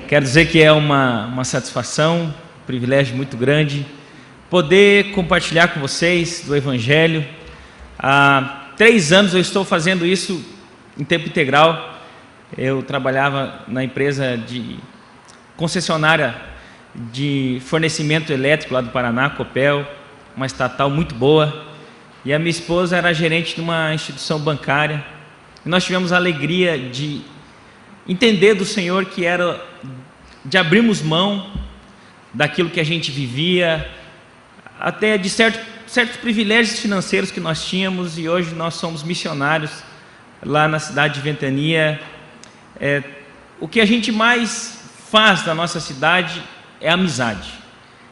Quero dizer que é uma satisfação, um privilégio muito grande poder compartilhar com vocês do Evangelho. Há 3 anos eu estou fazendo isso em tempo integral. Eu trabalhava na empresa de concessionária de fornecimento elétrico lá do Paraná, Copel, uma estatal muito boa, e a minha esposa era gerente de uma instituição bancária. E nós tivemos a alegria de entender do Senhor que era de abrirmos mão daquilo que a gente vivia, até de certos privilégios financeiros que nós tínhamos, e hoje nós somos missionários lá na cidade de Ventania. O que a gente mais faz na nossa cidade é amizade,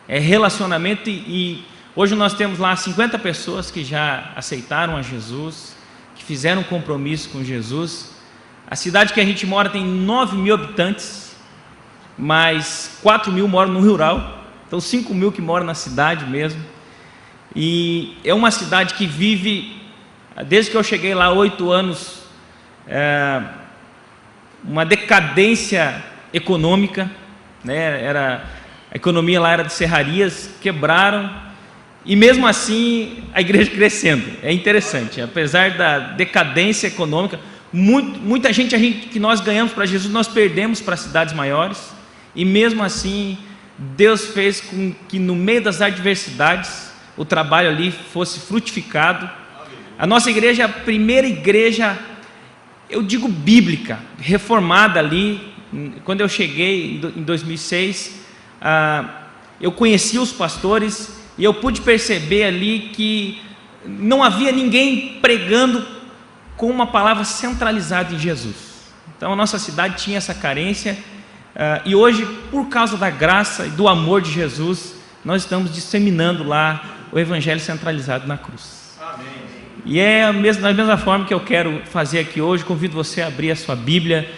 é relacionamento, e hoje nós temos lá 50 pessoas que já aceitaram a Jesus, que fizeram um compromisso com Jesus. A cidade que a gente mora tem 9.000 habitantes, mas 4.000 moram no rural, então 5.000 que moram na cidade mesmo. E é uma cidade que vive, desde que eu cheguei lá há 8 anos, uma decadência econômica, né? A economia lá era de serrarias, quebraram, e mesmo assim a igreja crescendo. É interessante, apesar da decadência econômica, muita gente que nós ganhamos para Jesus, nós perdemos para cidades maiores, e mesmo assim Deus fez com que no meio das adversidades o trabalho ali fosse frutificado. A nossa igreja é a primeira igreja, eu digo bíblica, reformada ali. Quando eu cheguei em 2006, eu conheci os pastores e eu pude perceber ali que não havia ninguém pregando com uma palavra centralizada em Jesus. Então a nossa cidade tinha essa carência, e hoje, por causa da graça e do amor de Jesus, nós estamos disseminando lá o Evangelho centralizado na cruz. Amém. E da mesma forma que eu quero fazer aqui hoje, convido você a abrir a sua Bíblia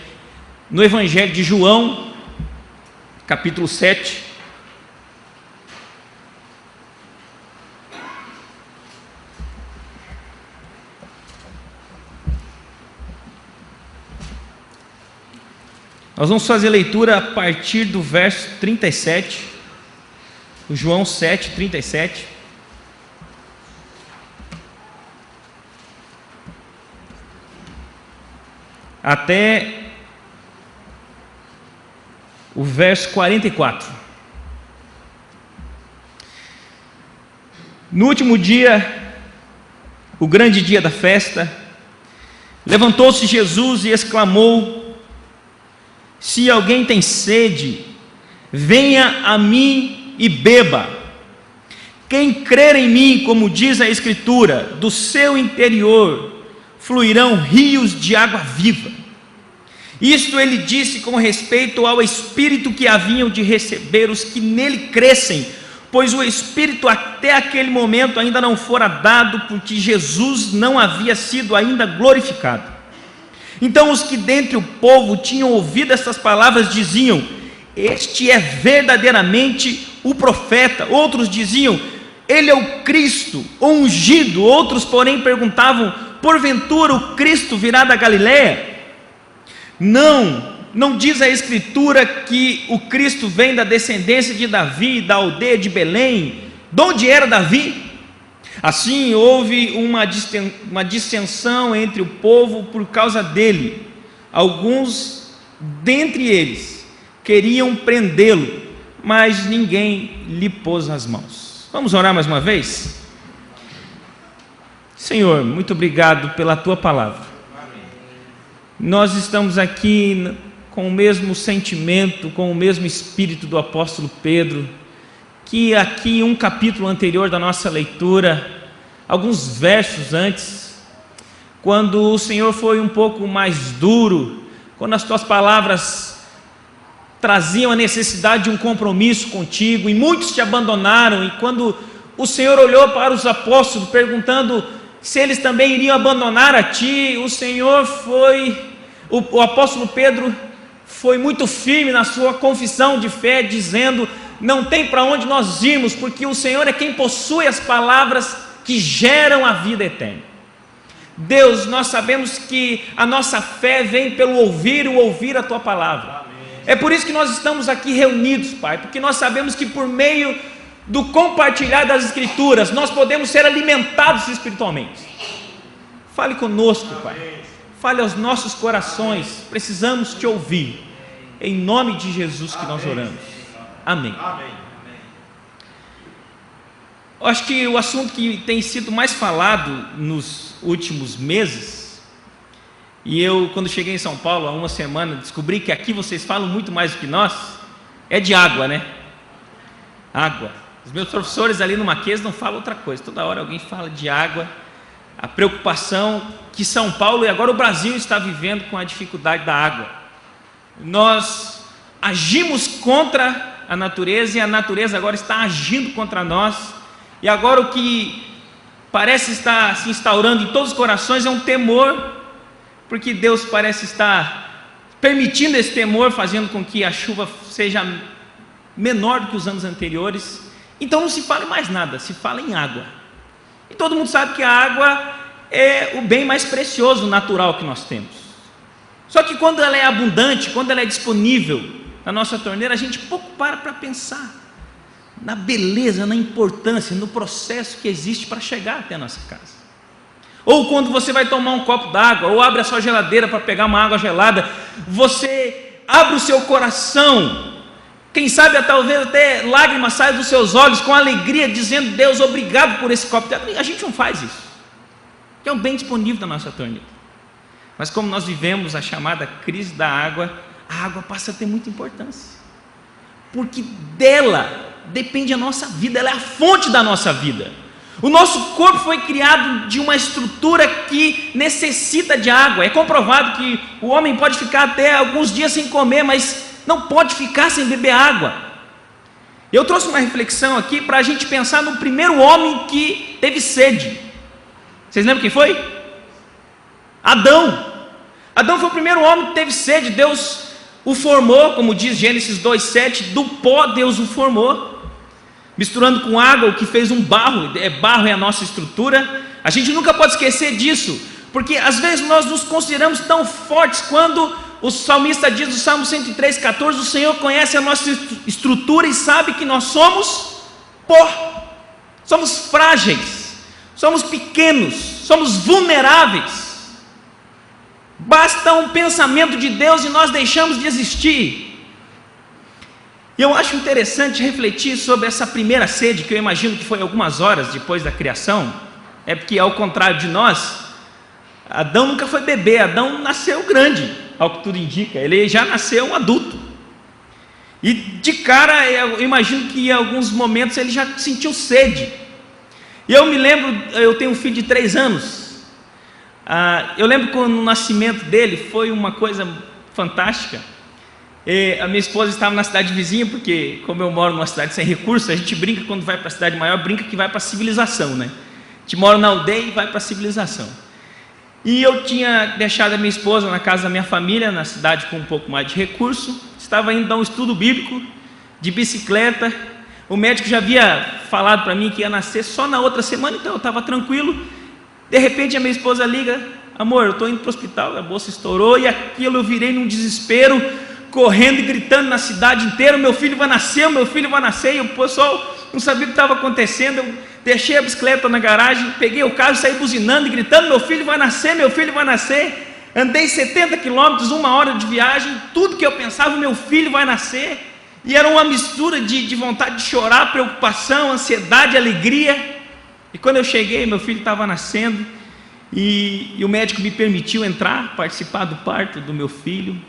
no Evangelho de João, capítulo 7. Nós vamos fazer leitura a partir do verso 37, João 7, 37. Até o verso 44. No último dia, o grande dia da festa, levantou-se Jesus e exclamou: se alguém tem sede, venha a mim e beba. Quem crer em mim, como diz a Escritura, do seu interior fluirão rios de água viva. Isto ele disse com respeito ao Espírito que haviam de receber os que nele crescem, pois o Espírito até aquele momento ainda não fora dado, porque Jesus não havia sido ainda glorificado. Então os que dentre o povo tinham ouvido essas palavras diziam: este é verdadeiramente o profeta. Outros diziam: ele é o Cristo, o ungido. Outros, porém, perguntavam: porventura o Cristo virá da Galileia? Não diz a Escritura que o Cristo vem da descendência de Davi, da aldeia de Belém? De onde era Davi? Assim houve uma dissensão entre o povo por causa dele. Alguns dentre eles queriam prendê-lo, mas ninguém lhe pôs as mãos. Vamos orar mais uma vez? Senhor, muito obrigado pela tua palavra. Nós estamos aqui com o mesmo sentimento, com o mesmo espírito do apóstolo Pedro, que aqui um capítulo anterior da nossa leitura, alguns versos antes, quando o Senhor foi um pouco mais duro, quando as tuas palavras traziam a necessidade de um compromisso contigo, e muitos te abandonaram, e quando o Senhor olhou para os apóstolos perguntando se eles também iriam abandonar a ti, o apóstolo Pedro foi muito firme na sua confissão de fé, dizendo: não tem para onde nós irmos, porque o Senhor é quem possui as palavras que geram a vida eterna. Deus, nós sabemos que a nossa fé vem pelo ouvir, o ouvir a tua palavra. É por isso que nós estamos aqui reunidos, Pai, porque nós sabemos que por meio do compartilhar das Escrituras, nós podemos ser alimentados espiritualmente. Fale conosco, Pai. Fale aos nossos corações. Precisamos te ouvir. Em nome de Jesus que nós oramos. Amém. Eu acho que o assunto que tem sido mais falado nos últimos meses, e eu, quando cheguei em São Paulo há uma semana, descobri que aqui vocês falam muito mais do que nós, é de água, né? Água. Os meus professores ali no Mackenzie não falam outra coisa. Toda hora alguém fala de água. A preocupação que São Paulo e agora o Brasil está vivendo com a dificuldade da água. Nós agimos contra a natureza e a natureza agora está agindo contra nós. E agora o que parece estar se instaurando em todos os corações é um temor, porque Deus parece estar permitindo esse temor, fazendo com que a chuva seja menor do que os anos anteriores. Então não se fala em mais nada, se fala em água. E todo mundo sabe que a água é o bem mais precioso natural que nós temos. Só que quando ela é abundante, quando ela é disponível na nossa torneira, a gente pouco para pensar na beleza, na importância, no processo que existe para chegar até a nossa casa. Ou quando você vai tomar um copo d'água, ou abre a sua geladeira para pegar uma água gelada, você abre o seu coração, quem sabe talvez até lágrimas saiam dos seus olhos com alegria, dizendo: Deus, obrigado por esse copo de água. A gente não faz isso, que é um bem disponível na nossa torneira. Mas como nós vivemos a chamada crise da água, a água passa a ter muita importância, porque dela depende a nossa vida, ela é a fonte da nossa vida. O nosso corpo foi criado de uma estrutura que necessita de água. É comprovado que o homem pode ficar até alguns dias sem comer, mas não pode ficar sem beber água. Eu trouxe uma reflexão aqui para a gente pensar no primeiro homem que teve sede. Vocês lembram quem foi? Adão. Adão foi o primeiro homem que teve sede. Deus o formou, como diz Gênesis 2:7, do pó Deus o formou, misturando com água, o que fez um barro. Barro é a nossa estrutura. A gente nunca pode esquecer disso, porque às vezes nós nos consideramos tão fortes quando o salmista diz no Salmo 103:14: o Senhor conhece a nossa estrutura e sabe que nós somos pó, somos frágeis, somos pequenos, somos vulneráveis. Basta um pensamento de Deus e nós deixamos de existir. E eu acho interessante refletir sobre essa primeira sede, que eu imagino que foi algumas horas depois da criação. É porque, ao contrário de nós, Adão nunca foi bebê. Adão nasceu grande, ao que tudo indica. Ele já nasceu um adulto. E de cara, eu imagino que em alguns momentos ele já sentiu sede. E eu me lembro, eu tenho um filho de 3 anos. Eu lembro quando no nascimento dele foi uma coisa fantástica. A minha esposa estava na cidade vizinha, porque como eu moro numa cidade sem recursos, a gente brinca quando vai para a cidade maior, brinca que vai para a civilização, né? A gente mora na aldeia e vai para a civilização. E eu tinha deixado a minha esposa na casa da minha família, na cidade com um pouco mais de recurso. Estava indo dar um estudo bíblico de bicicleta. O médico já havia falado para mim que ia nascer só na outra semana, então eu estava tranquilo. De repente a minha esposa liga: amor, eu estou indo para o hospital, a bolsa estourou. E aquilo eu virei num desespero, correndo e gritando na cidade inteira: meu filho vai nascer, meu filho vai nascer. E o pessoal não sabia o que estava acontecendo. Eu deixei a bicicleta na garagem, peguei o carro e saí buzinando e gritando: meu filho vai nascer, meu filho vai nascer. Andei 70 quilômetros, 1 hora de viagem. Tudo que eu pensava: meu filho vai nascer. E era uma mistura de vontade de chorar, preocupação, ansiedade, alegria. E quando eu cheguei, meu filho estava nascendo, e o médico me permitiu entrar, participar do parto do meu filho,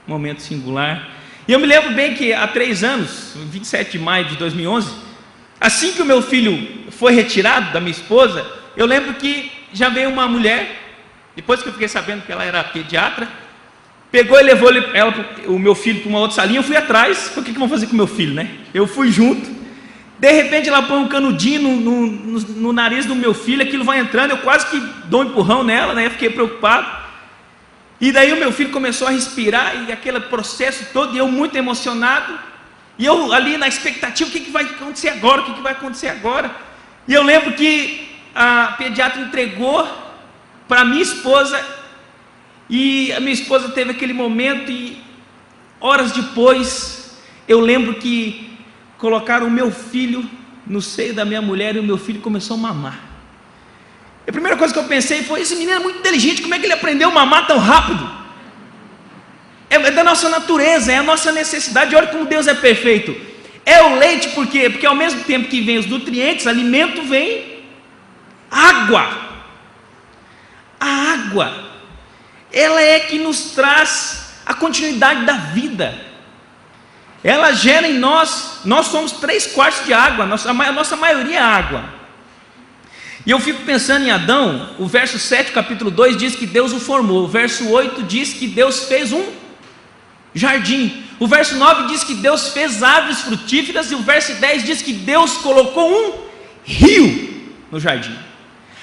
um momento singular. E eu me lembro bem que há 3 anos, 27 de maio de 2011, assim que o meu filho foi retirado da minha esposa, eu lembro que já veio uma mulher, depois que eu fiquei sabendo que ela era pediatra, pegou e levou o meu filho para uma outra salinha. Eu fui atrás. O que vão fazer com o meu filho, né? Eu fui junto. De repente ela põe um canudinho no nariz do meu filho, aquilo vai entrando, eu quase que dou um empurrão nela, né? Eu fiquei preocupado. E daí o meu filho começou a respirar, e aquele processo todo, e eu muito emocionado, e eu ali na expectativa: o que vai acontecer agora, o que vai acontecer agora? E eu lembro que a pediatra entregou para minha esposa, e a minha esposa teve aquele momento, e Horas depois, eu lembro que colocaram o meu filho no seio da minha mulher e o meu filho começou a mamar. A primeira coisa que eu pensei foi: esse menino é muito inteligente, como é que ele aprendeu a mamar tão rápido? É da nossa natureza, é a nossa necessidade. Olha como Deus é perfeito. É o leite, por quê? Porque ao mesmo tempo que vem os nutrientes, alimento, vem água. A água, ela é que nos traz a continuidade da vida. Ela gera em nós somos 3/4 de água, a nossa maioria é água. E eu fico pensando em Adão. O verso 7, capítulo 2 diz que Deus o formou. O verso 8 diz que Deus fez um jardim. O verso 9 diz que Deus fez árvores frutíferas. E o verso 10 diz que Deus colocou um rio no jardim.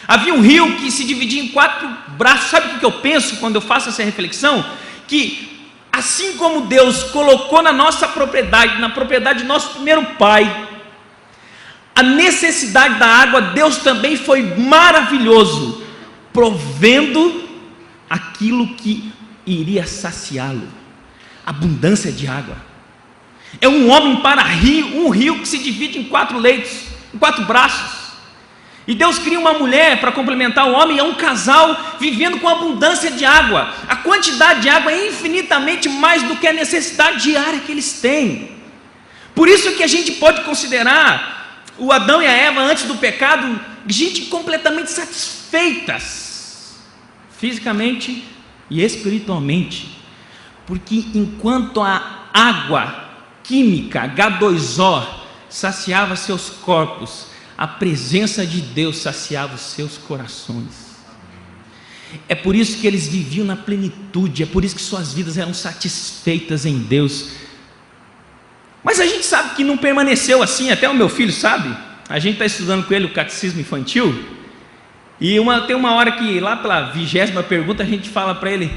Havia um rio que se dividia em 4 braços. Sabe o que eu penso quando eu faço essa reflexão? Que assim como Deus colocou na nossa propriedade, na propriedade do nosso primeiro pai, a necessidade da água, Deus também foi maravilhoso, provendo aquilo que iria saciá-lo. Abundância de água. É um homem para rio, um rio que se divide em 4 leitos, em 4 braços. E Deus cria uma mulher para complementar o homem. É um casal vivendo com abundância de água. A quantidade de água é infinitamente mais do que a necessidade diária que eles têm. Por isso que a gente pode considerar o Adão e a Eva antes do pecado gente completamente satisfeitas, fisicamente e espiritualmente. Porque enquanto a água química H2O saciava seus corpos, a presença de Deus saciava os seus corações. É por isso que eles viviam na plenitude, é por isso que suas vidas eram satisfeitas em Deus. Mas a gente sabe que não permaneceu assim. Até o meu filho sabe. A gente está estudando com ele o catecismo infantil, e tem uma hora que lá pela 20ª pergunta a gente fala para ele: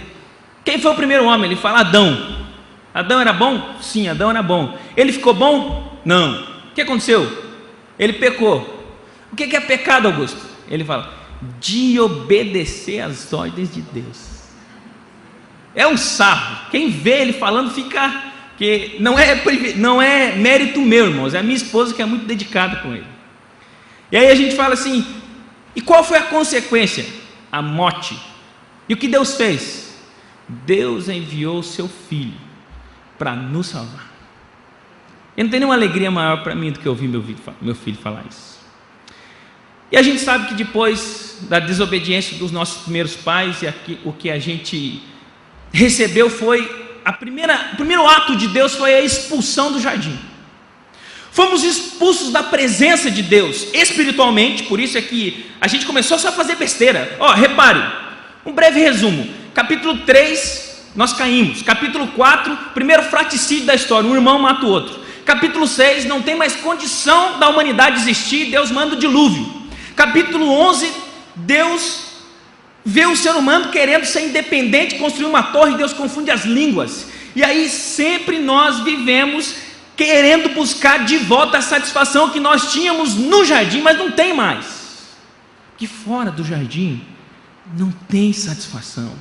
quem foi o primeiro homem? Ele fala: Adão. Adão era bom? Sim, Adão era bom. Ele ficou bom? Não. O que aconteceu? Ele pecou. O que é pecado, Augusto? Ele fala: de obedecer às ordens de Deus. É um sarro. Quem vê ele falando fica... que não é mérito meu, irmãos. É a minha esposa que é muito dedicada com ele. E aí a gente fala assim: e qual foi a consequência? A morte. E o que Deus fez? Deus enviou o seu filho para nos salvar. Eu não tenho nenhuma alegria maior para mim do que ouvir meu filho falar isso. E a gente sabe que depois da desobediência dos nossos primeiros pais, o que a gente recebeu foi o primeiro ato de Deus foi a expulsão do jardim. Fomos expulsos da presença de Deus espiritualmente. Por isso é que a gente começou só a fazer besteira. Repare, um breve resumo. Capítulo 3, nós caímos. Capítulo 4, primeiro fratricídio da história, um irmão mata o outro. Capítulo 6, não tem mais condição da humanidade existir, Deus manda o dilúvio. Capítulo 11, Deus vê o ser humano querendo ser independente, construir uma torre, e Deus confunde as línguas. E aí sempre nós vivemos querendo buscar de volta a satisfação que nós tínhamos no jardim, mas não tem mais. Porque fora do jardim não tem satisfação,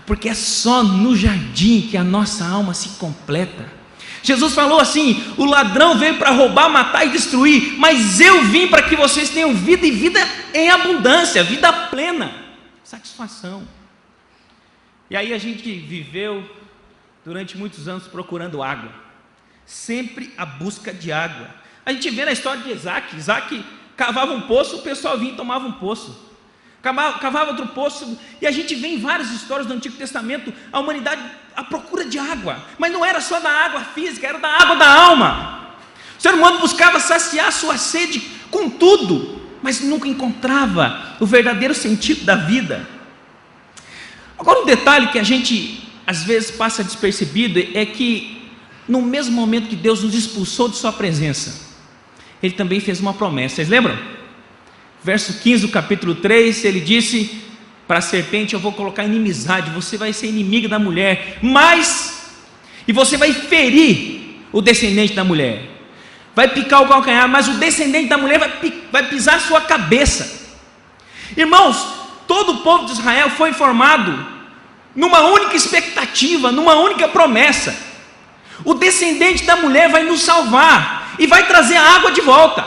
porque é só no jardim que a nossa alma se completa. Jesus falou assim: o ladrão veio para roubar, matar e destruir, mas eu vim para que vocês tenham vida, e vida em abundância, vida plena, satisfação. E aí a gente viveu durante muitos anos procurando água, sempre a busca de água. A gente vê na história de Isaac cavava um poço, o pessoal vinha e tomava um poço, cavava outro poço, e a gente vê em várias histórias do Antigo Testamento a humanidade à procura de água, mas não era só da água física, era da água da alma. O ser humano buscava saciar sua sede com tudo, mas nunca encontrava o verdadeiro sentido da vida. Agora, um detalhe que a gente às vezes passa despercebido é que no mesmo momento que Deus nos expulsou de sua presença, Ele também fez uma promessa. Vocês lembram? Verso 15 do capítulo 3, Ele disse para a serpente: eu vou colocar inimizade, você vai ser inimiga da mulher, e você vai ferir o descendente da mulher, vai picar o calcanhar, mas o descendente da mulher vai pisar a sua cabeça. Irmãos, todo o povo de Israel foi formado numa única expectativa, numa única promessa. O descendente da mulher vai nos salvar e vai trazer a água de volta.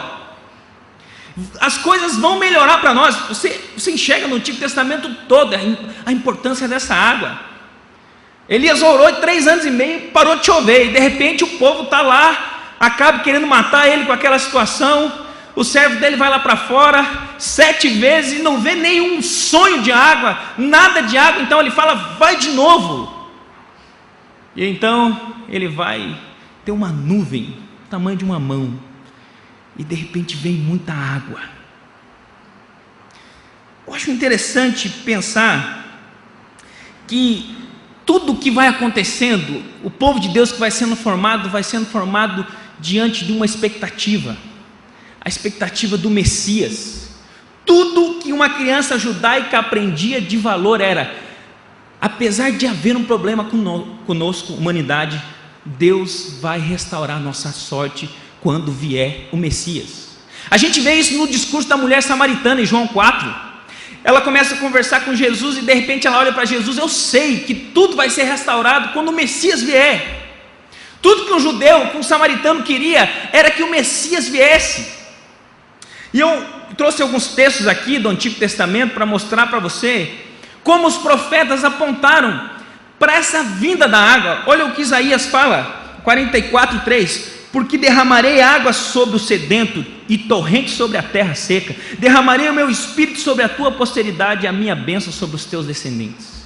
As coisas vão melhorar para nós. Você enxerga no Antigo Testamento todo a importância dessa água. Elias orou 3 anos e meio, parou de chover, e de repente o povo está lá, acaba querendo matar ele com aquela situação. O servo dele vai lá para fora 7 vezes e não vê nenhum sonho de água, nada de água. Então ele fala, vai de novo. E então ele vai, tem uma nuvem, do tamanho de uma mão, e de repente vem muita água. Eu acho interessante pensar que tudo que vai acontecendo, o povo de Deus que vai sendo formado diante de uma expectativa, a expectativa do Messias. Tudo que uma criança judaica aprendia de valor era, apesar de haver um problema conosco, humanidade, Deus vai restaurar nossa sorte quando vier o Messias. A gente vê isso no discurso da mulher samaritana em João 4. Ela começa a conversar com Jesus e de repente ela olha para Jesus. Eu sei que tudo vai ser restaurado quando o Messias vier. Tudo que um judeu, que um samaritano queria, era que o Messias viesse. E eu trouxe alguns textos aqui do Antigo Testamento para mostrar para você como os profetas apontaram para essa vinda da água. Olha o que Isaías fala, 44:3. Porque derramarei água sobre o sedento e torrente sobre a terra seca. Derramarei o meu espírito sobre a tua posteridade e a minha bênção sobre os teus descendentes.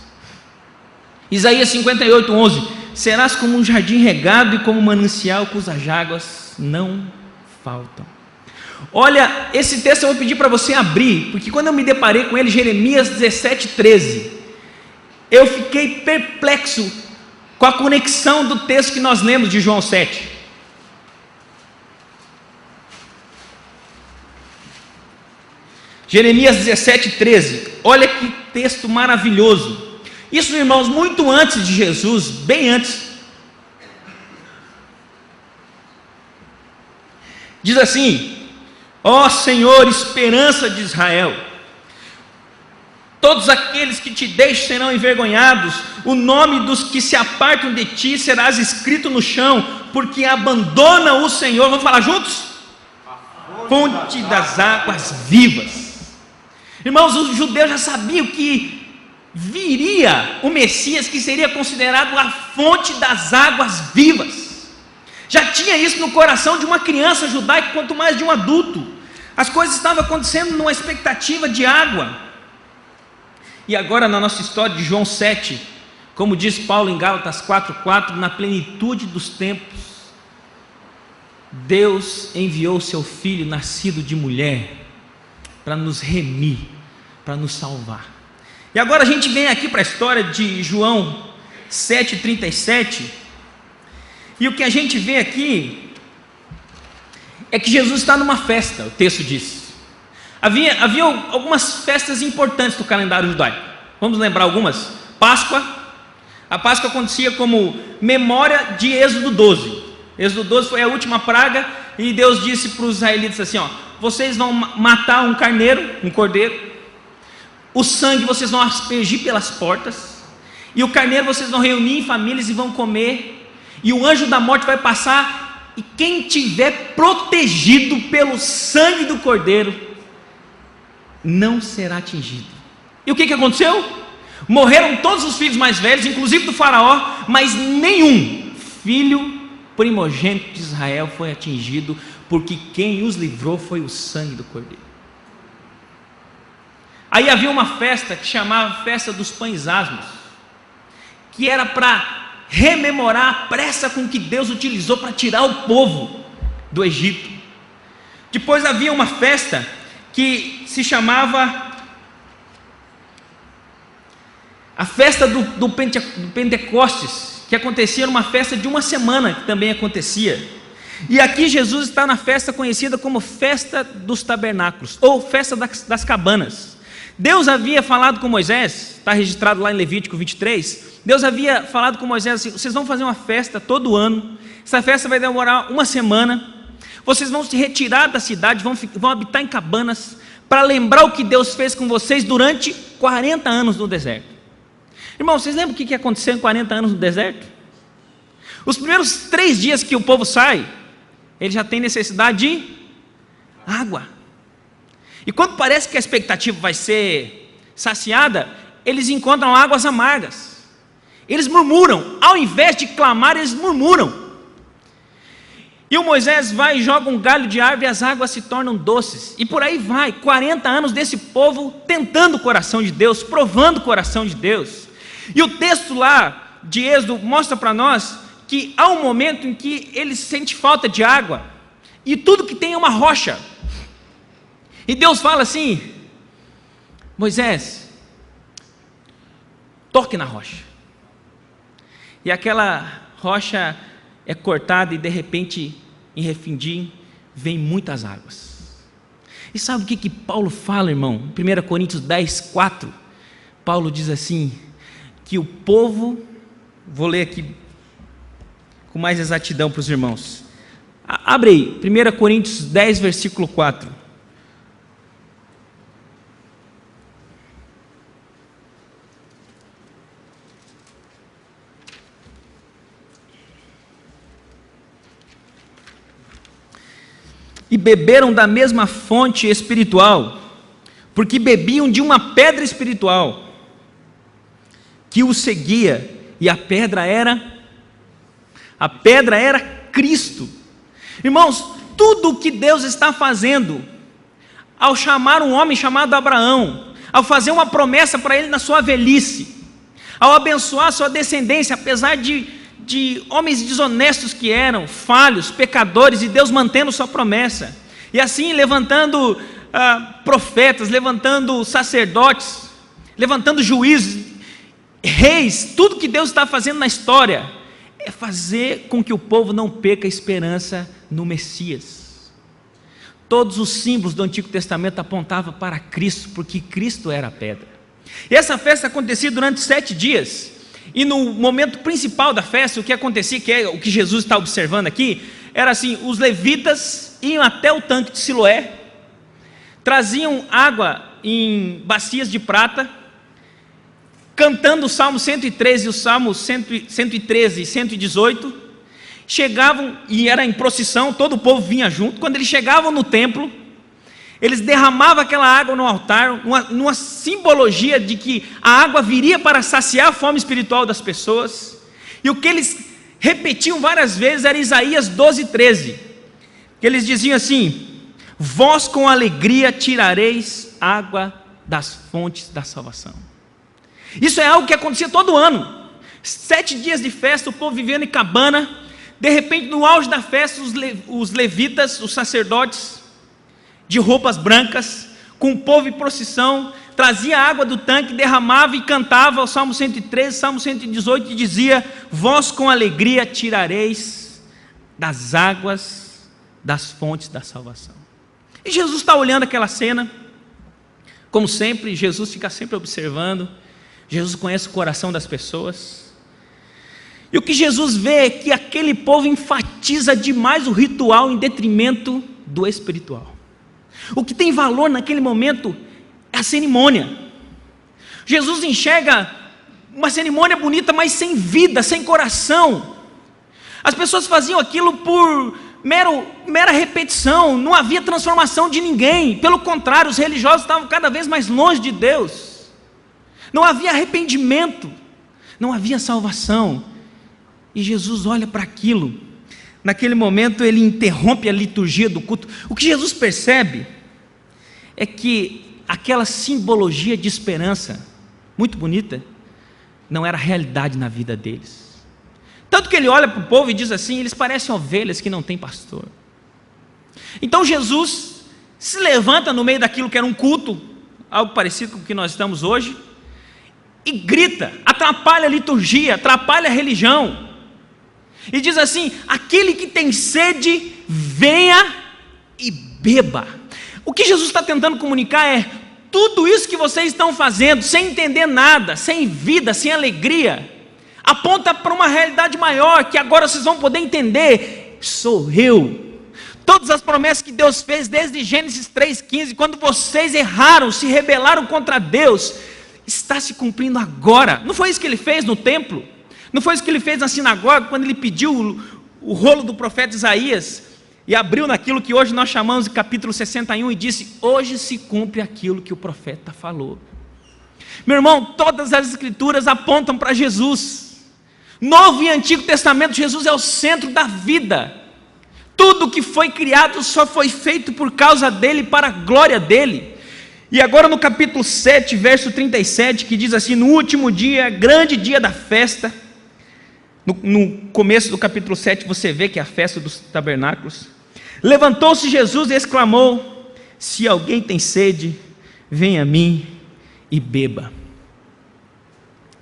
Isaías 58:11. Serás como um jardim regado e como um manancial cujas águas não faltam. Olha, esse texto eu vou pedir para você abrir, porque quando eu me deparei com ele, Jeremias 17:13, eu fiquei perplexo com a conexão do texto que nós lemos de João 7. Jeremias 17:13, olha que texto maravilhoso. Isso, irmãos, muito antes de Jesus, bem antes. Diz assim: ó Senhor, esperança de Israel, todos aqueles que te deixam serão envergonhados, o nome dos que se apartam de ti serás escrito no chão, porque abandona o Senhor. Vamos falar juntos? Fonte das águas vivas. Irmãos, os judeus já sabiam que viria o Messias, que seria considerado a fonte das águas vivas. Já tinha isso no coração de uma criança judaica, quanto mais de um adulto. As coisas estavam acontecendo numa expectativa de água. E agora na nossa história de João 7, como diz Paulo em Gálatas 4:4, na plenitude dos tempos, Deus enviou o seu Filho nascido de mulher para nos remir, para nos salvar. E agora a gente vem aqui para a história de João 7:37, e o que a gente vê aqui é que Jesus está numa festa. O texto diz, havia algumas festas importantes do calendário judaico. Vamos lembrar algumas? Páscoa. A Páscoa acontecia como memória de Êxodo 12. Êxodo 12 foi a última praga, e Deus disse para os israelitas assim, ó, vocês vão matar um carneiro, um cordeiro, o sangue vocês vão aspergir pelas portas, e o carneiro vocês vão reunir em famílias e vão comer, e o anjo da morte vai passar, e quem tiver protegido pelo sangue do cordeiro não será atingido. E o que aconteceu? Morreram todos os filhos mais velhos, inclusive do faraó, mas nenhum filho primogênito de Israel foi atingido, porque quem os livrou foi o sangue do cordeiro. Aí havia uma festa que chamava Festa dos Pães Asmos, que era para rememorar a pressa com que Deus utilizou para tirar o povo do Egito. Depois havia uma festa que se chamava a festa do Pentecostes, que acontecia numa festa de uma semana, que também acontecia. E aqui Jesus está na festa conhecida como Festa dos Tabernáculos, ou Festa das Cabanas. Deus havia falado com Moisés, está registrado lá em Levítico 23, Deus havia falado com Moisés assim, vocês vão fazer uma festa todo ano, essa festa vai demorar uma semana, vocês vão se retirar da cidade, vão habitar em cabanas, para lembrar o que Deus fez com vocês durante 40 anos no deserto. Irmão, vocês lembram o que aconteceu em 40 anos no deserto? Os primeiros 3 dias que o povo sai, ele já tem necessidade de água. E quando parece que a expectativa vai ser saciada, eles encontram águas amargas. Eles murmuram, ao invés de clamar, eles murmuram. E o Moisés vai e joga um galho de árvore e as águas se tornam doces. E por aí vai, 40 anos desse povo tentando o coração de Deus, provando o coração de Deus. E o texto lá de Êxodo mostra para nós que há um momento em que ele sente falta de água. E tudo que tem é uma rocha. E Deus fala assim: Moisés, toque na rocha. E aquela rocha é cortada e de repente, em Refidim, vem muitas águas. E sabe o que Paulo fala, irmão? 1 Coríntios 10, 4, Paulo diz assim, que o povo, vou ler aqui com mais exatidão para os irmãos. Abre aí, 1 Coríntios 10, versículo 4. E beberam da mesma fonte espiritual, porque bebiam de uma pedra espiritual, que os seguia, e a pedra era Cristo. Irmãos, tudo o que Deus está fazendo, ao chamar um homem chamado Abraão, ao fazer uma promessa para ele na sua velhice, ao abençoar a sua descendência, apesar de homens desonestos que eram, falhos, pecadores, e Deus mantendo sua promessa, e assim levantando profetas, levantando sacerdotes, levantando juízes, reis, tudo que Deus está fazendo na história, é fazer com que o povo não perca a esperança no Messias. Todos os símbolos do Antigo Testamento apontavam para Cristo, porque Cristo era a pedra. E essa festa acontecia durante 7 dias, e no momento principal da festa, o que acontecia, que é o que Jesus está observando aqui, era assim: os levitas iam até o tanque de Siloé, traziam água em bacias de prata, cantando o Salmo 113 e o Salmo 113 e 118, chegavam, e era em procissão, todo o povo vinha junto. Quando eles chegavam no templo, eles derramavam aquela água no altar, numa simbologia de que a água viria para saciar a fome espiritual das pessoas. E o que eles repetiam várias vezes era Isaías 12, 13, que eles diziam assim: vós com alegria tirareis água das fontes da salvação. Isso é algo que acontecia todo ano, 7 dias de festa, o povo vivendo em cabana. De repente, no auge da festa, os levitas, os sacerdotes, de roupas brancas, com o povo em procissão, trazia a água do tanque, derramava e cantava o Salmo 113, Salmo 118, e dizia: vós com alegria tirareis das águas das fontes da salvação. E Jesus está olhando aquela cena, como sempre. Jesus fica sempre observando, Jesus conhece o coração das pessoas, e o que Jesus vê é que aquele povo enfatiza demais o ritual em detrimento do espiritual. O que tem valor naquele momento é a cerimônia. Jesus enxerga uma cerimônia bonita, mas sem vida, sem coração. As pessoas faziam aquilo por mera repetição, não havia transformação de ninguém. Pelo contrário, os religiosos estavam cada vez mais longe de Deus. Não havia arrependimento, não havia salvação. E Jesus olha para aquilo. Naquele momento ele interrompe a liturgia do culto. O que Jesus percebe é que aquela simbologia de esperança, muito bonita, não era realidade na vida deles. Tanto que ele olha para o povo e diz assim: eles parecem ovelhas que não têm pastor. Então Jesus se levanta no meio daquilo que era um culto, algo parecido com o que nós estamos hoje, e grita, atrapalha a liturgia, atrapalha a religião, e diz assim: aquele que tem sede, venha e beba. O que Jesus está tentando comunicar é: tudo isso que vocês estão fazendo, sem entender nada, sem vida, sem alegria, aponta para uma realidade maior, que agora vocês vão poder entender: sou eu. Todas as promessas que Deus fez desde Gênesis 3,15, quando vocês erraram, se rebelaram contra Deus, está se cumprindo agora. Não foi isso que ele fez no templo? Não foi isso que ele fez na sinagoga, quando ele pediu o rolo do profeta Isaías, e abriu naquilo que hoje nós chamamos de capítulo 61, e disse: hoje se cumpre aquilo que o profeta falou. Meu irmão, todas as escrituras apontam para Jesus. Novo e Antigo Testamento, Jesus é o centro da vida. Tudo que foi criado só foi feito por causa dele, para a glória dele. E agora no capítulo 7, verso 37, que diz assim: no último dia, grande dia da festa. No começo do capítulo 7 você vê que é a festa dos tabernáculos. Levantou-se Jesus e exclamou: se alguém tem sede, venha a mim e beba.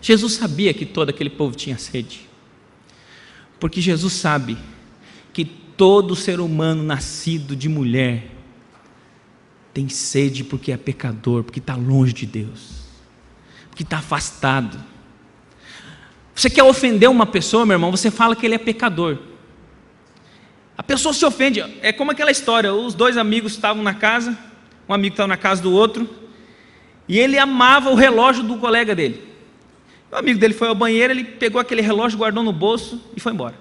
Jesus sabia que todo aquele povo tinha sede, porque Jesus sabe que todo ser humano nascido de mulher tem sede, porque é pecador, porque está longe de Deus, porque está afastado. Você quer ofender uma pessoa, meu irmão, você fala que ele é pecador. A pessoa se ofende. É como aquela história: os dois amigos estavam na casa, um amigo estava na casa do outro, e ele amava o relógio do colega dele. O amigo dele foi ao banheiro, ele pegou aquele relógio, guardou no bolso e foi embora.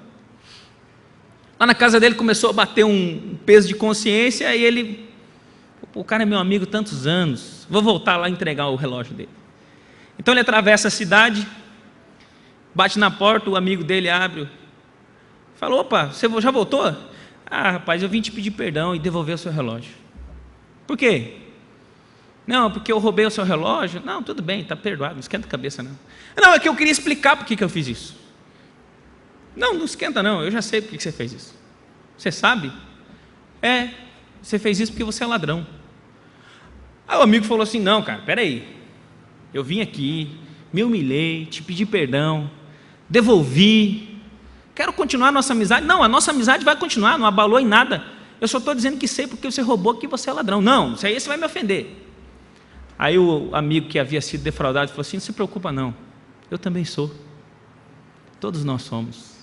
Lá na casa dele começou a bater um peso de consciência, e ele: o cara é meu amigo há tantos anos, vou voltar lá entregar o relógio dele. Então ele atravessa a cidade, bate na porta, o amigo dele abre, falou: opa, você já voltou? Ah, rapaz, eu vim te pedir perdão e devolver o seu relógio. Por quê? Não, porque eu roubei o seu relógio. Não, tudo bem, está perdoado, não esquenta a cabeça não. Não, é que eu queria explicar por que eu fiz isso. Não, não esquenta não, eu já sei por que você fez isso. Você sabe? É, você fez isso porque você é ladrão. Aí o amigo falou assim: não, cara, peraí, eu vim aqui, me humilhei, te pedi perdão, devolvi, quero continuar a nossa amizade. Não, a nossa amizade vai continuar, não abalou em nada. Eu só estou dizendo que sei porque você roubou, que você é ladrão. Não, isso aí você vai me ofender. Aí o amigo que havia sido defraudado falou assim: não se preocupa não, eu também sou, todos nós somos.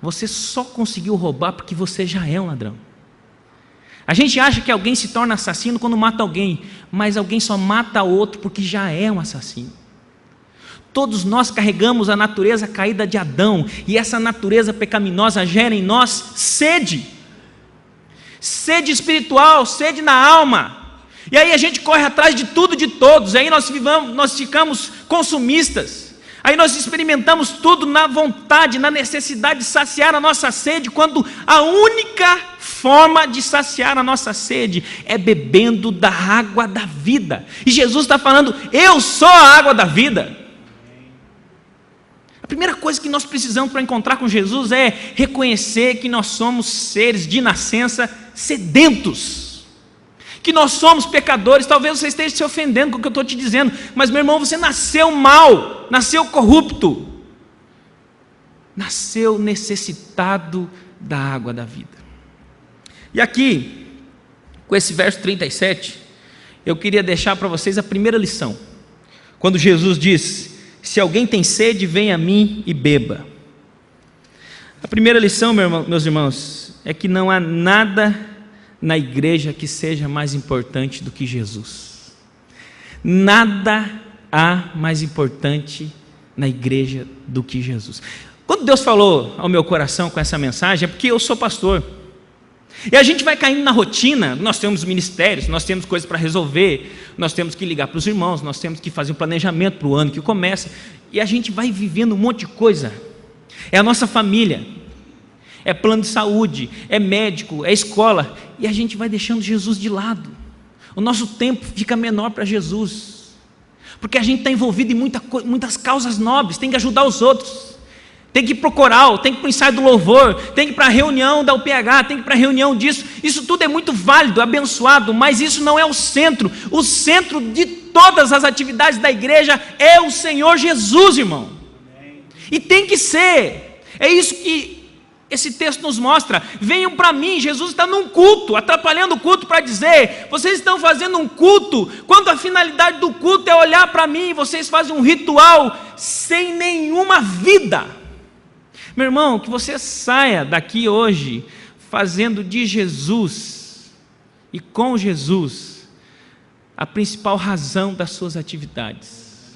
Você só conseguiu roubar porque você já é um ladrão. A gente acha que alguém se torna assassino quando mata alguém, mas alguém só mata outro porque já é um assassino. Todos nós carregamos a natureza caída de Adão, e essa natureza pecaminosa gera em nós sede. Sede espiritual, sede na alma. E aí a gente corre atrás de tudo, de todos. Aí nós ficamos consumistas. Aí nós experimentamos tudo na vontade, na necessidade de saciar a nossa sede, quando a única forma de saciar a nossa sede é bebendo da água da vida. E Jesus está falando: eu sou a água da vida. A primeira coisa que nós precisamos para encontrar com Jesus é reconhecer que nós somos seres de nascença sedentos, que nós somos pecadores. Talvez você esteja se ofendendo com o que eu estou te dizendo, mas meu irmão, você nasceu mal, nasceu corrupto, nasceu necessitado da água da vida. E aqui, com esse verso 37, eu queria deixar para vocês a primeira lição, quando Jesus diz: se alguém tem sede, venha a mim e beba. A primeira lição, meus irmãos, é que não há nada na igreja que seja mais importante do que Jesus. Nada há mais importante na igreja do que Jesus. Quando Deus falou ao meu coração com essa mensagem, é porque eu sou pastor. E a gente vai caindo na rotina. Nós temos ministérios, nós temos coisas para resolver, nós temos que ligar para os irmãos, nós temos que fazer um planejamento para o ano que começa, e a gente vai vivendo um monte de coisa. É a nossa família, é plano de saúde, é médico, é escola, e a gente vai deixando Jesus de lado. O nosso tempo fica menor para Jesus, porque a gente está envolvido em muitas causas nobres. Tem que ajudar os outros, tem que ir para o coral, tem que ir para o ensaio do louvor, tem que ir para a reunião da UPH, tem que ir para a reunião disso. Isso tudo é muito válido, abençoado, mas isso não é o centro. O centro de todas as atividades da igreja é o Senhor Jesus, irmão. E tem que ser. É isso que esse texto nos mostra. Venham para mim. Jesus está num culto, atrapalhando o culto para dizer: vocês estão fazendo um culto, quando a finalidade do culto é olhar para mim, e vocês fazem um ritual sem nenhuma vida. Meu irmão, que você saia daqui hoje fazendo de Jesus e com Jesus a principal razão das suas atividades.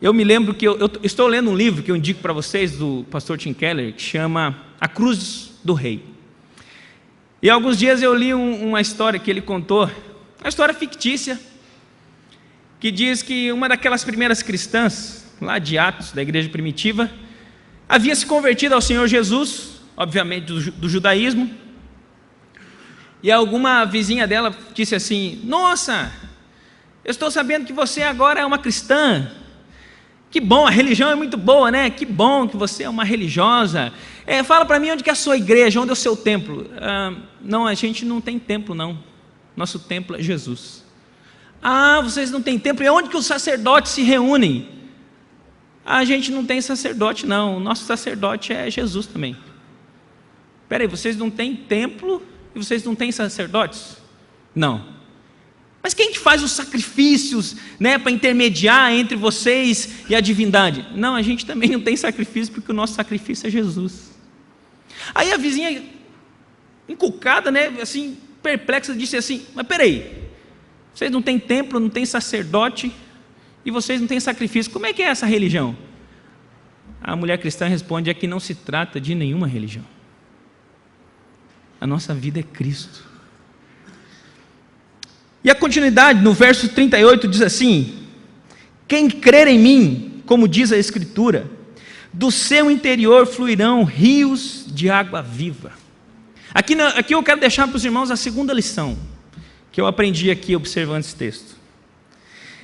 Eu me lembro que eu estou lendo um livro que eu indico para vocês, do pastor Tim Keller, que chama A Cruz do Rei. E há alguns dias eu li uma história que ele contou, uma história fictícia, que diz que uma daquelas primeiras cristãs, lá de Atos, da igreja primitiva, havia se convertido ao Senhor Jesus, obviamente do judaísmo, e alguma vizinha dela disse assim: nossa, eu estou sabendo que você agora é uma cristã. Que bom, a religião é muito boa, né? Que bom que você é uma religiosa. Fala para mim onde que é a sua igreja, onde é o seu templo. Não, a gente não tem templo não, nosso templo é Jesus. Ah, vocês não têm templo, e onde que os sacerdotes se reúnem? A gente não tem sacerdote não, o nosso sacerdote é Jesus também. Espera aí, vocês não têm templo e vocês não têm sacerdotes? Não. Mas quem que faz os sacrifícios, né, para intermediar entre vocês e a divindade? Não, a gente também não tem sacrifício, porque o nosso sacrifício é Jesus. Aí a vizinha, encucada, né, assim, perplexa, disse assim: mas peraí, vocês não têm templo, não têm sacerdote e vocês não têm sacrifício, como é que é essa religião? A mulher cristã responde: é que não se trata de nenhuma religião, a nossa vida é Cristo. E a continuidade, no verso 38, diz assim: quem crer em mim, como diz a Escritura, do seu interior fluirão rios de água viva. Aqui eu quero deixar para os irmãos a segunda lição que eu aprendi aqui observando esse texto.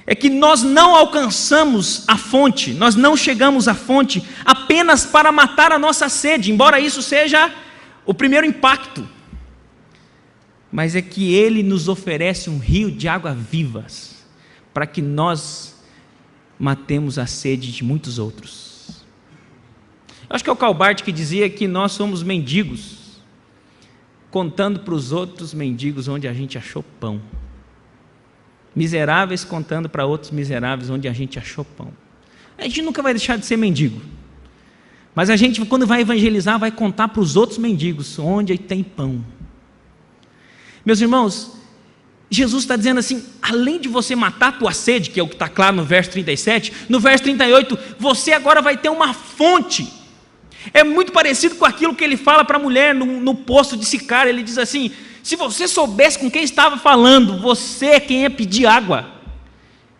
É que nós não alcançamos a fonte, nós não chegamos à fonte apenas para matar a nossa sede, embora isso seja o primeiro impacto. Mas é que Ele nos oferece um rio de água vivas, para que nós matemos a sede de muitos outros. Eu acho que é o Calbart que dizia que nós somos mendigos, contando para os outros mendigos onde a gente achou pão. Miseráveis contando para outros miseráveis onde a gente achou pão. A gente nunca vai deixar de ser mendigo, mas a gente, quando vai evangelizar, vai contar para os outros mendigos onde tem pão. Meus irmãos, Jesus está dizendo assim: além de você matar a tua sede, que é o que está claro no verso 37, no verso 38, você agora vai ter uma fonte. É muito parecido com aquilo que ele fala para a mulher no poço de Sicar. Ele diz assim: se você soubesse com quem estava falando, você é quem ia pedir água.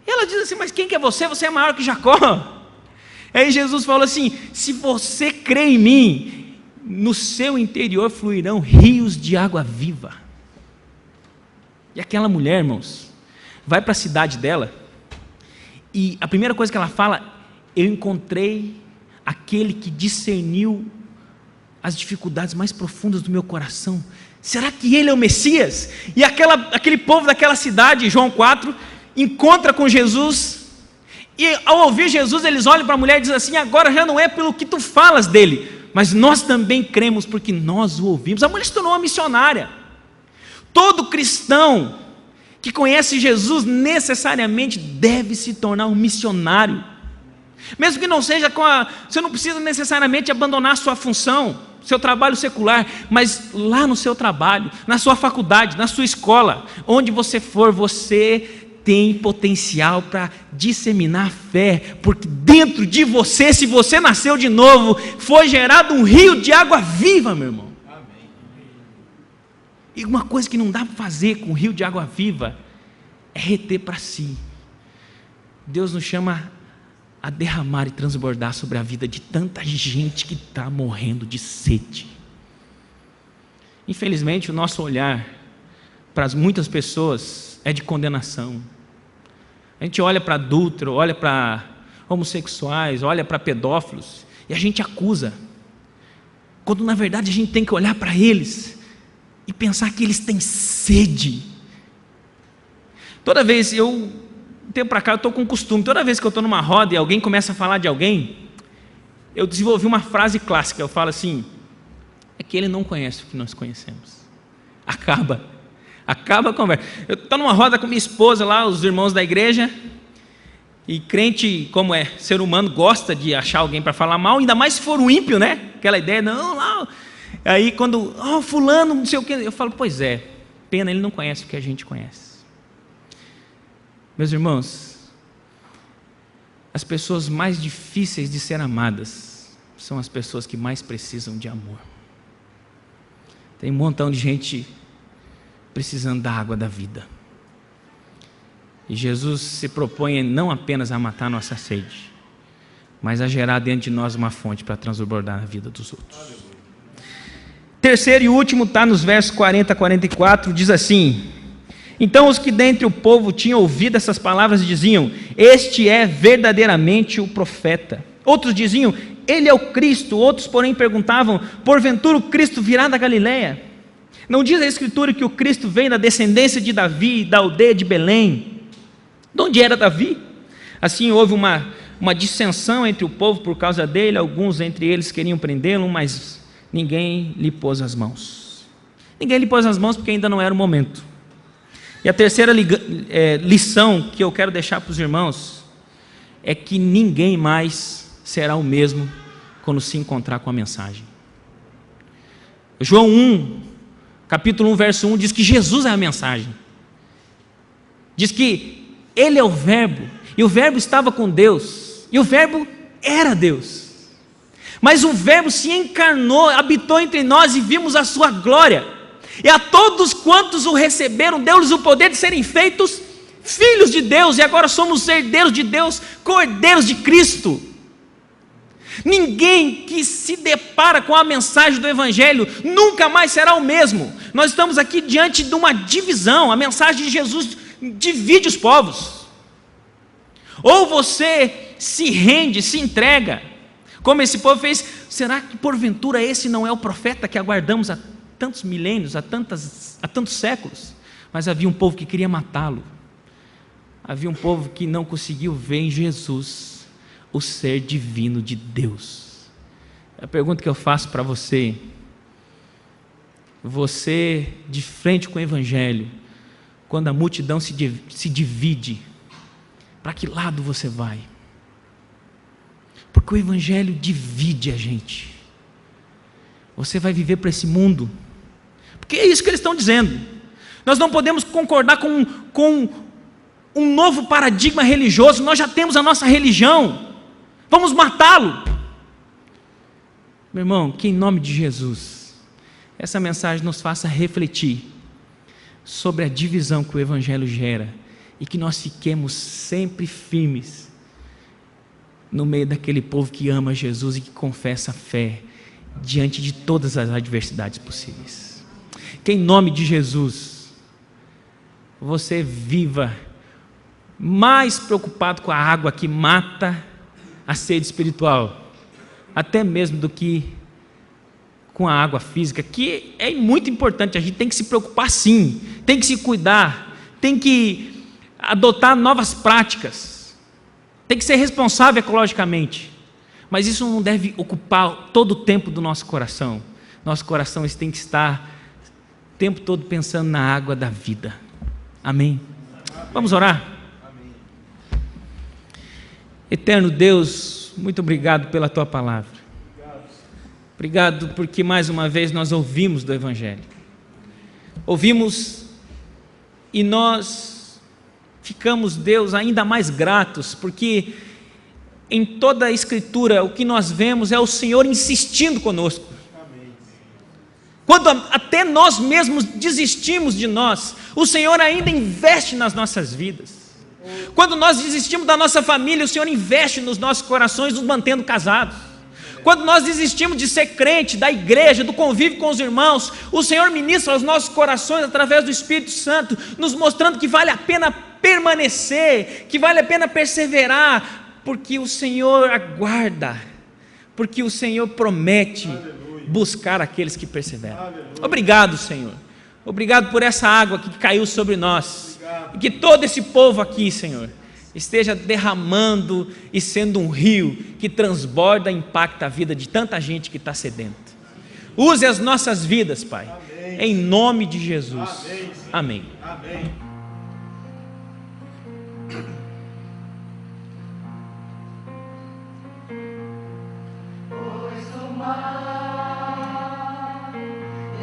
E ela diz assim: mas quem que é você? Você é maior que Jacó. Aí Jesus falou assim: se você crê em mim, no seu interior fluirão rios de água viva. E aquela mulher, irmãos, vai para a cidade dela, e a primeira coisa que ela fala: eu encontrei aquele que discerniu as dificuldades mais profundas do meu coração. Será que ele é o Messias? E aquele povo daquela cidade, João 4, encontra com Jesus, e ao ouvir Jesus, eles olham para a mulher e dizem assim: agora já não é pelo que tu falas dele, mas nós também cremos porque nós o ouvimos. A mulher se tornou uma missionária. Todo cristão que conhece Jesus necessariamente deve se tornar um missionário, mesmo que não seja você não precisa necessariamente abandonar sua função, seu trabalho secular, mas lá no seu trabalho, na sua faculdade, na sua escola, onde você for, você tem potencial para disseminar a fé, porque dentro de você, se você nasceu de novo, foi gerado um rio de água viva, meu irmão. E uma coisa que não dá para fazer com o rio de água viva é reter para si. Deus nos chama a derramar e transbordar sobre a vida de tanta gente que está morrendo de sede. Infelizmente, o nosso olhar para muitas pessoas é de condenação. A gente olha para adúltero, olha para homossexuais, olha para pedófilos, e a gente acusa, quando na verdade a gente tem que olhar para eles e pensar que eles têm sede. Toda vez, tempo para cá, eu estou com costume, toda vez que eu estou numa roda e alguém começa a falar de alguém, eu desenvolvi uma frase clássica. Eu falo assim: é que ele não conhece o que nós conhecemos. Acaba a conversa. Eu estou numa roda com minha esposa lá, os irmãos da igreja, e crente, como é ser humano, gosta de achar alguém para falar mal, ainda mais se for um ímpio, né? Aquela ideia, não. Aí quando, fulano, não sei o que, eu falo: pois é, pena, ele não conhece o que a gente conhece. Meus irmãos, As pessoas mais difíceis de ser amadas são as pessoas que mais precisam de amor. Tem um montão de gente precisando da água da vida. E Jesus se propõe não apenas a matar nossa sede, mas a gerar dentro de nós uma fonte para transbordar na vida dos outros. Terceiro e último está nos versos 40 a 44, diz assim: então os que dentre o povo tinham ouvido essas palavras diziam: este é verdadeiramente o profeta. Outros diziam: ele é o Cristo. Outros, porém, perguntavam: porventura o Cristo virá da Galileia? Não diz a Escritura que o Cristo vem da descendência de Davi, da aldeia de Belém? De onde era Davi? Assim houve uma dissensão entre o povo por causa dele. Alguns entre eles queriam prendê-lo, mas ninguém lhe pôs as mãos. Ninguém lhe pôs as mãos porque ainda não era o momento. E a terceira lição que eu quero deixar para os irmãos é que ninguém mais será o mesmo quando se encontrar com a mensagem. João 1, capítulo 1, verso 1, diz que Jesus é a mensagem. Diz que Ele é o Verbo, e o Verbo estava com Deus, e o Verbo era Deus. Mas o Verbo se encarnou, habitou entre nós e vimos a sua glória. E a todos quantos o receberam, deu-lhes o poder de serem feitos filhos de Deus, e agora somos herdeiros de Deus, cordeiros de Cristo. Ninguém que se depara com a mensagem do Evangelho nunca mais será o mesmo. Nós estamos aqui diante de uma divisão. A mensagem de Jesus divide os povos. Ou você se rende, se entrega, como esse povo fez. Será que porventura esse não é o profeta que aguardamos há tantos milênios, há tantos séculos? Mas havia um povo que queria matá-lo. Havia um povo que não conseguiu ver em Jesus o ser divino de Deus. A pergunta que eu faço para você: você de frente com o Evangelho, quando a multidão se divide, para que lado você vai? Porque o Evangelho divide a gente. Você vai viver para esse mundo, porque é isso que eles estão dizendo. Nós não podemos concordar com um novo paradigma religioso. Nós já temos a nossa religião, vamos matá-lo. Meu irmão, que em nome de Jesus, essa mensagem nos faça refletir sobre a divisão que o Evangelho gera, e que nós fiquemos sempre firmes no meio daquele povo que ama Jesus e que confessa a fé diante de todas as adversidades possíveis. Que em nome de Jesus você viva mais preocupado com a água que mata a sede espiritual, até mesmo do que com a água física, que é muito importante. A gente tem que se preocupar sim, tem que se cuidar, tem que adotar novas práticas, tem que ser responsável ecologicamente, mas isso não deve ocupar todo o tempo do nosso coração. Nosso coração tem que estar o tempo todo pensando na água da vida. Amém? Vamos orar? Eterno Deus, muito obrigado pela Tua palavra. Obrigado porque mais uma vez nós ouvimos do Evangelho. Ouvimos e nós ficamos, Deus, ainda mais gratos, porque em toda a Escritura o que nós vemos é o Senhor insistindo conosco. Quando até nós mesmos desistimos de nós, o Senhor ainda investe nas nossas vidas. Quando nós desistimos da nossa família, o Senhor investe nos nossos corações, nos mantendo casados. Quando nós desistimos de ser crente, da igreja, do convívio com os irmãos, o Senhor ministra aos nossos corações através do Espírito Santo, nos mostrando que vale a pena permanecer, que vale a pena perseverar, porque o Senhor aguarda, porque o Senhor promete buscar aqueles que perseveram. Obrigado, Senhor. Obrigado por essa água que caiu sobre nós. E que todo esse povo aqui, Senhor, esteja derramando e sendo um rio que transborda e impacta a vida de tanta gente que está sedenta. Use as nossas vidas, Pai. Amém. Em nome de Jesus. Amém. Amém. Pois o mar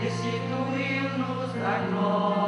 restituiu-nos da glória.